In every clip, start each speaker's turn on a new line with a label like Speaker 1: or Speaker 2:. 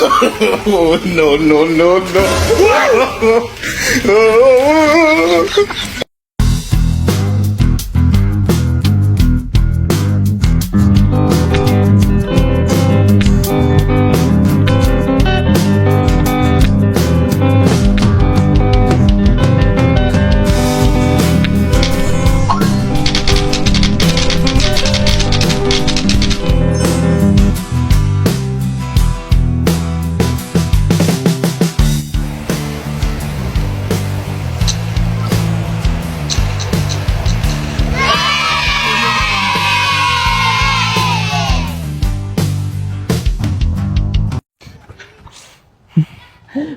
Speaker 1: Oh, no, no, no, no.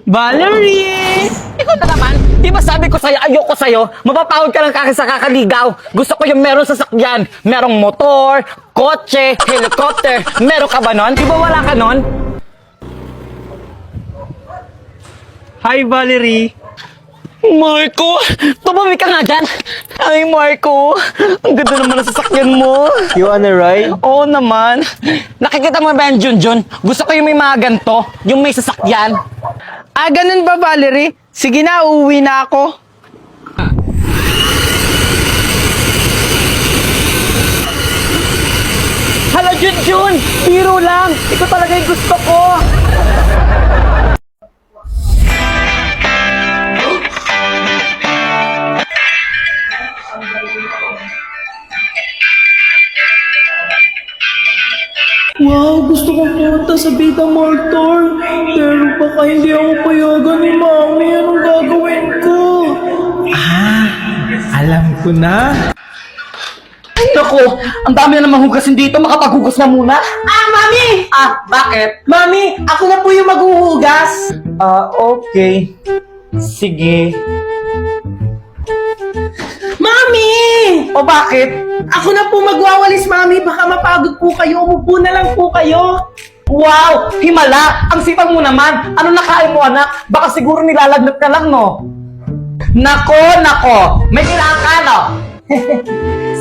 Speaker 2: Valerie!
Speaker 3: Ikaw na naman, di ba sabi ko sa'yo, ayoko sa'yo, mapapahod ka lang sa kakaligaw. Gusto ko yung meron sasakyan, merong motor, kotse, helicopter, meron ka ba nun? Di ba wala ka nun?
Speaker 2: Hi, Valerie!
Speaker 3: Marco! Tumabi ka nga dyan! Ay, Marco! Ang ganda naman ng sasakyan mo!
Speaker 2: You wanna ride?
Speaker 3: Oo naman! Nakikita mo ba yan, Junjun? Gusto ko yung may mga ganito, yung may sasakyan.
Speaker 2: Ah, ganun ba, Valerie? Sige na, uuwi na ako.
Speaker 3: Hala, Junjun! Biro lang! Ito talaga yung gusto ko!
Speaker 2: Wow, gusto kong pumunta sa Vita Maltor. Pero baka hindi ako payagan ni Mami. Anong gagawin ko? Alam ko na.
Speaker 3: Ay, naku! Ang dami na namang hugasin dito, makapaghugas na muna!
Speaker 2: Mami!
Speaker 3: Bakit?
Speaker 2: Mami, ako na po yung maghuhugas.
Speaker 3: Okay. Sige.
Speaker 2: Mami!
Speaker 3: O bakit?
Speaker 2: Ako na po magwawalis, Mami. Baka mapagod po kayo. Umupo na lang po kayo.
Speaker 3: Wow! Himala! Ang sipag mo naman! Ano nakain mo, anak? Baka siguro nilalagnat ka lang, no? Nako! May kailangan ka, no?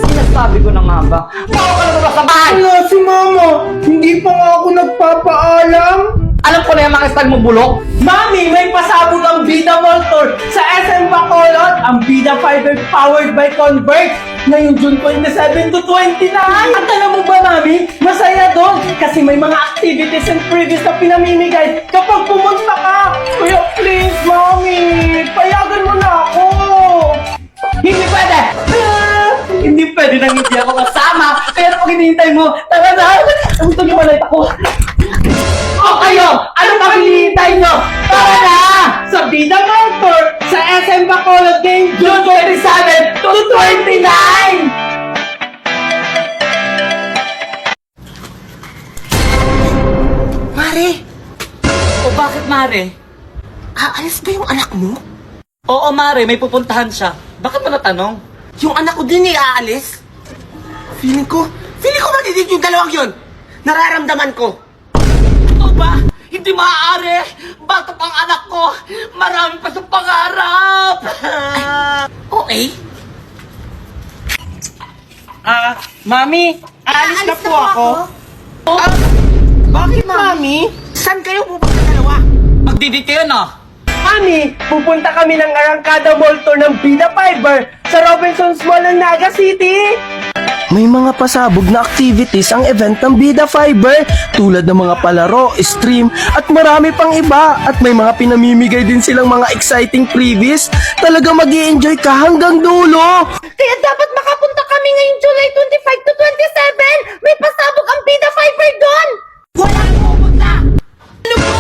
Speaker 3: Sinasabi ko na nga ba? Bawa ka na ba sa bahay?
Speaker 2: Wala si Mama. Hindi pa nga ako nagpapaalam.
Speaker 3: Alam ko na yung mga style mo bulok.
Speaker 2: Mami, may pasabog ang Vida Maltor sa SM Bacolod. Ang Vida Fiber powered by Convert. Ngayong June 27 to 29. At alam mo ba, Mami, masaya doon kasi may mga activities and freebies na pinamimigay kapag pumunta ka. Kaya please, Mami, payagan mo na ako.
Speaker 3: Hindi pwede! Hindi pwede nang hindi ako kasama. Pero pag hinihintay mo, tara na! Gusto niyo malay ako. O kayo! Ano pa hinihintay nyo? Tara na!
Speaker 2: Sa Vida Maltor sa SM Bacolod ngayong June 27 to 29.
Speaker 4: Mare,
Speaker 3: O bakit, Mare?
Speaker 4: aalis ba yung anak mo?
Speaker 3: Oo, Mare, may pupuntahan siya. Bakit mo natanong?
Speaker 4: Yung anak ko din aalis? Feeling ko madidig yung dalawang yun. Nararamdaman ko.
Speaker 3: Ito ba? Hindi maaari! Bata pang anak ko! Marami pa sa pangarap!
Speaker 4: Okay.
Speaker 2: Mami, aalis na po ako.
Speaker 4: Bakit,
Speaker 2: Mami?
Speaker 4: Saan kayo pupunta dalawa?
Speaker 3: Magdidit kayo, no?
Speaker 2: Mami, pupunta kami ng Arangkada Mall Tour ng Vida Fiber sa Robinsons Mall ng Naga City.
Speaker 5: May mga pasabog na activities ang event ng Vida Fiber tulad ng mga palaro, stream at marami pang iba at may mga pinamimigay din silang mga exciting freebies. Talaga mag-i-enjoy ka hanggang dulo.
Speaker 6: Kaya dapat makapunta kami ngayong July 25 to 27. May pasabog ang Vida Fiber doon.
Speaker 3: Walang pupunta! Ano po?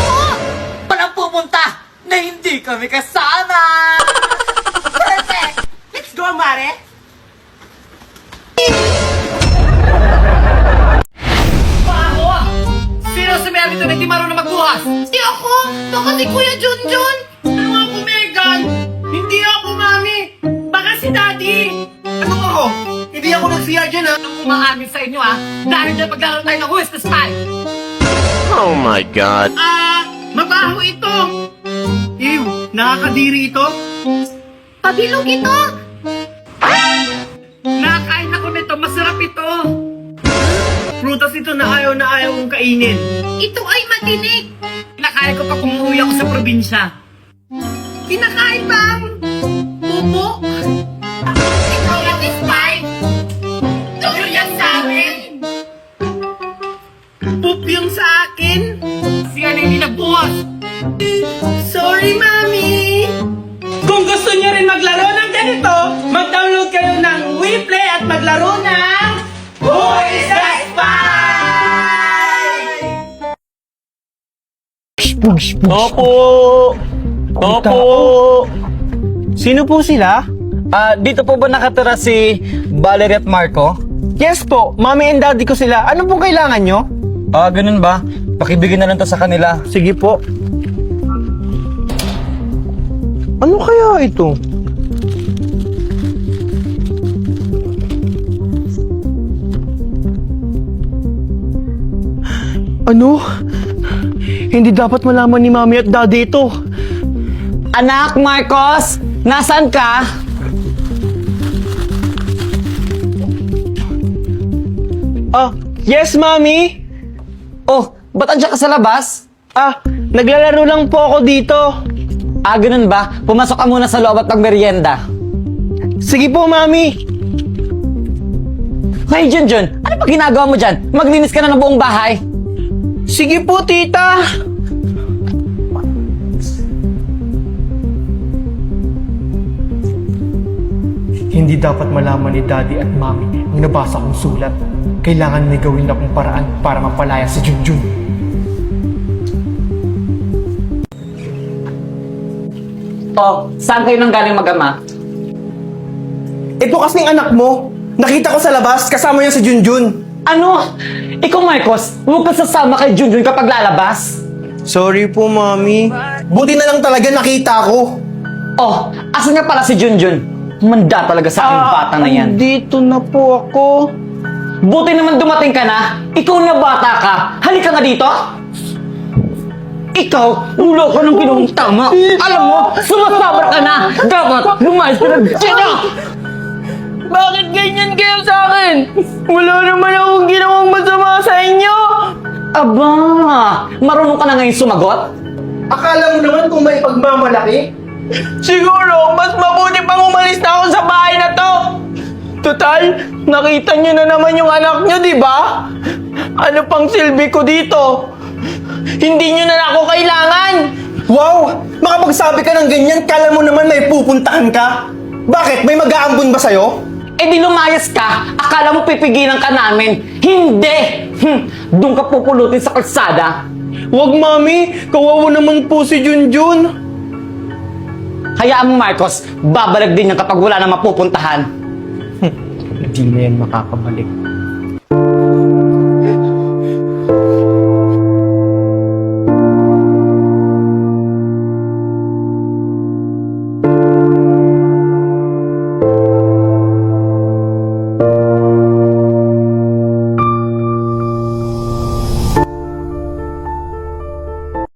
Speaker 3: Walang pupunta na hindi kami kasama!
Speaker 4: Perfect! Let's go, Mare!
Speaker 3: Paano? Sino si Mary na hindi marunong magbuhas?
Speaker 6: Di ako. Baka si Kuya Junjun.
Speaker 2: Ano ako, Megan? Hindi ako, Mami. Baka si Daddy.
Speaker 4: Ano ako? Hindi ako nag-CR dyan, ha?
Speaker 3: Ang umaamin sa inyo, ha? Dahil dyan maglaro tayo ng Who is the Spy?
Speaker 1: Oh my God.
Speaker 2: Mabaho ito. Ew, nakakadiri ito.
Speaker 6: Pabilog ito.
Speaker 2: Nakakain ako nito, masarap ito.
Speaker 3: Prutas ito na ayaw kong kainin.
Speaker 6: Ito ay matinik.
Speaker 3: Nakain ko pa kung umuwi ako sa probinsya.
Speaker 6: Kinakain ba ang pupo? Ito yung spine. Tulo yan sa amin.
Speaker 3: Poop yung sa akin. Siya na hindi nagbukas. Sorry, Mami!
Speaker 2: Kung gusto niyo rin maglaro ng ganito, mag-download kayo ng WePlay at maglaro ng Who is the Spy?
Speaker 7: Opo! Opo! Sino po sila? Dito po ba nakatira si Valerie at Marco? Yes po, Mommy and Daddy ko sila. Ano pong kailangan nyo? Ganun ba? Pakibigyan na lang to sa kanila. Sige po. Ano kaya ito? Ano? Hindi dapat malaman ni Mami at Daddy ito. Anak, Marcos! Nasaan ka? Yes, Mami? Oh, ba't andyan ka sa labas? Naglalaro lang po ako dito. Ganun ba? Pumasok ka muna sa loob at magmerienda. Sige po, Mami. Hey, Junjun, ano pa ginagawa mo dyan? Maglinis ka na ng buong bahay. Sige po, tita.
Speaker 8: Hindi dapat malaman ni Daddy at Mommy ang nabasa kong sulat. Kailangan may gawin akong paraan para mapalaya si Junjun.
Speaker 3: Oh, saan kayo nang galing mag-ama?
Speaker 5: Ito kasing anak mo. Nakita ko sa labas, kasama niya si Junjun.
Speaker 3: Ano? Ikaw, Marcos, huwag ka sasama kay Junjun kapag lalabas.
Speaker 5: Sorry po, Mami. Buti na lang talaga nakita ko.
Speaker 3: Oh, asan nga pala si Junjun? Manda talaga sa aking bata na yan.
Speaker 5: Dito na po ako.
Speaker 3: Buti naman dumating ka na. Ikaw na bata ka. Halika nga dito. Ikaw, ulo ko ng ginawang tama. Alam mo, sumasabra ka na. Dapat lumayas ka na dito.
Speaker 5: Bakit ganyan kayo sa akin? Wala naman akong ginawang masama sa inyo.
Speaker 3: Aba, marunong ka na ngayon sumagot?
Speaker 5: Akala mo naman kung may pagmamalaki? Siguro, mas mabuti pang umalis na ako sa bahay na to. Total, nakita niyo na naman yung anak niyo, di ba? Ano pang silbi ko dito? Hindi niyo na ako kailangan. Wow! Makapagsabi ka ng ganyan, kala mo naman may pupuntahan ka? Bakit? May mag-aambon ba sa'yo?
Speaker 3: Eh di lumayas ka. Akala mo pipigilan ka namin. Hindi! Doon ka pupulutin sa kalsada.
Speaker 5: Wag, Mami! Kawawa naman po si Junjun.
Speaker 3: Hayaan mo, Marcos, babalag din yan kapag wala na mapupuntahan.
Speaker 8: Hindi na yan makakabalik.